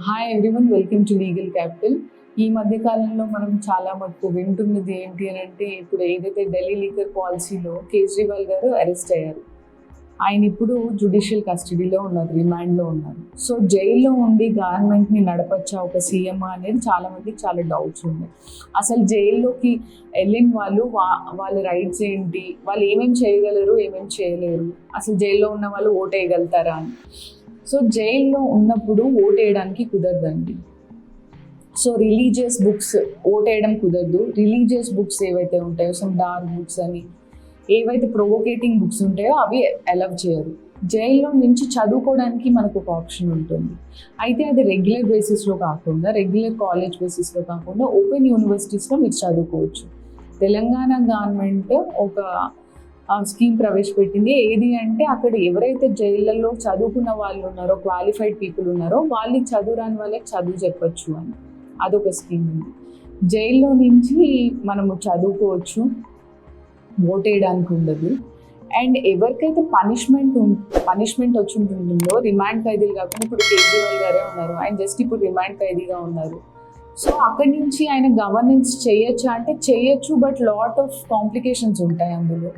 Hi everyone, welcome to legal capital. ఈ మధ్య కాలంలో మనం చాలా మటుకు వింటున్నది ఏంటి అని అంటే, ఇప్పుడు ఏదైతే ఢిల్లీ లీగల్ పాలసీలో కేజ్రీవాల్ గారు అరెస్ట్ అయ్యారు. ఆయన ఇప్పుడు జ్యుడిషియల్ కస్టడీలో ఉన్నారు, రిమాండ్లో ఉన్నారు. సో జైల్లో ఉండి గవర్నమెంట్ని నడపచ్చా ఒక సీఎం అనేది చాలా మందికి చాలా డౌట్స్ ఉన్నాయి. అసలు జైల్లోకి వెళ్ళిన వాళ్ళు వాళ్ళ రైట్స్ ఏంటి, వాళ్ళు ఏమేమి చేయగలరు, ఏమేమి చేయలేరు, అసలు జైల్లో ఉన్న వాళ్ళు ఓటు వేయగలుగుతారా అని. సో జైల్లో ఉన్నప్పుడు ఓటు వేయడానికి కుదరదండి. సో రిలీజియస్ బుక్స్ ఓటు వేయడం కుదరదు. రిలీజియస్ బుక్స్ ఏవైతే ఉంటాయో, సమ్ డార్క్ బుక్స్ అని ఏవైతే ప్రొవోకేటింగ్ బుక్స్ ఉంటాయో అవి అలౌ చేయరు. జైల్లో నుంచి చదువుకోవడానికి మనకు ఒక ఆప్షన్ ఉంటుంది. అయితే అది రెగ్యులర్ బేసిస్లో కాకుండా, రెగ్యులర్ కాలేజ్ బేసిస్లో కాకుండా ఓపెన్ యూనివర్సిటీస్లో మీరు చదువుకోవచ్చు. తెలంగాణ గవర్నమెంట్ ఒక స్కీమ్ ప్రవేశపెట్టింది. ఏది అంటే, అక్కడ ఎవరైతే జైళ్ళల్లో చదువుకున్న వాళ్ళు ఉన్నారో, క్వాలిఫైడ్ పీపుల్ ఉన్నారో, వాళ్ళకి చదువు రాని వాళ్ళకి చదువు చెప్పచ్చు అని అదొక స్కీమ్ ఉంది. జైల్లో నుంచి మనము చదువుకోవచ్చు, ఓట్ వేయడానికి ఉండదు. అండ్ ఎవరికైతే పనిష్మెంట్ వచ్చి ఉంటుందో, రిమాండ్ ఖైదీలు కాకుండా, ఇప్పుడు కేజ్రీవాల్ గారే ఉన్నారు, ఆయన జస్ట్ ఇప్పుడు రిమాండ్ ఖైదీగా ఉన్నారు. సో అక్కడి నుంచి ఆయన గవర్నెన్స్ చేయొచ్చా అంటే చేయొచ్చు, బట్ లాట్ ఆఫ్ కాంప్లికేషన్స్ ఉంటాయి అందులో.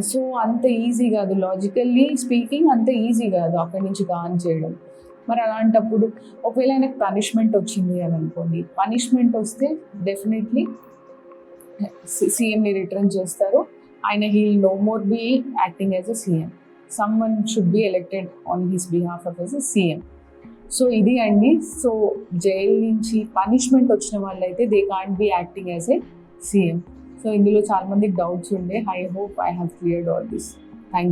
సో అంత ఈజీ కాదు, లాజికల్లీ స్పీకింగ్ అంత ఈజీ కాదు అక్కడి నుంచి గాన్ చేయడం. మరి అలాంటప్పుడు ఒకవేళ ఆయనకు పనిష్మెంట్ వచ్చింది అని అనుకోండి, పనిష్మెంట్ వస్తే డెఫినెట్లీ సీఎంని రిటర్న్ చేస్తారు. ఆయన he'll no more be acting as a CM. Someone should be elected on his behalf of as a CM. So ఇది అండి. సో జైలు నుంచి పనిష్మెంట్ వచ్చిన వాళ్ళైతే they can't be acting as a CM. So ఇందులో చాలా మందికి doubts ఉండే. I hope I have cleared all this.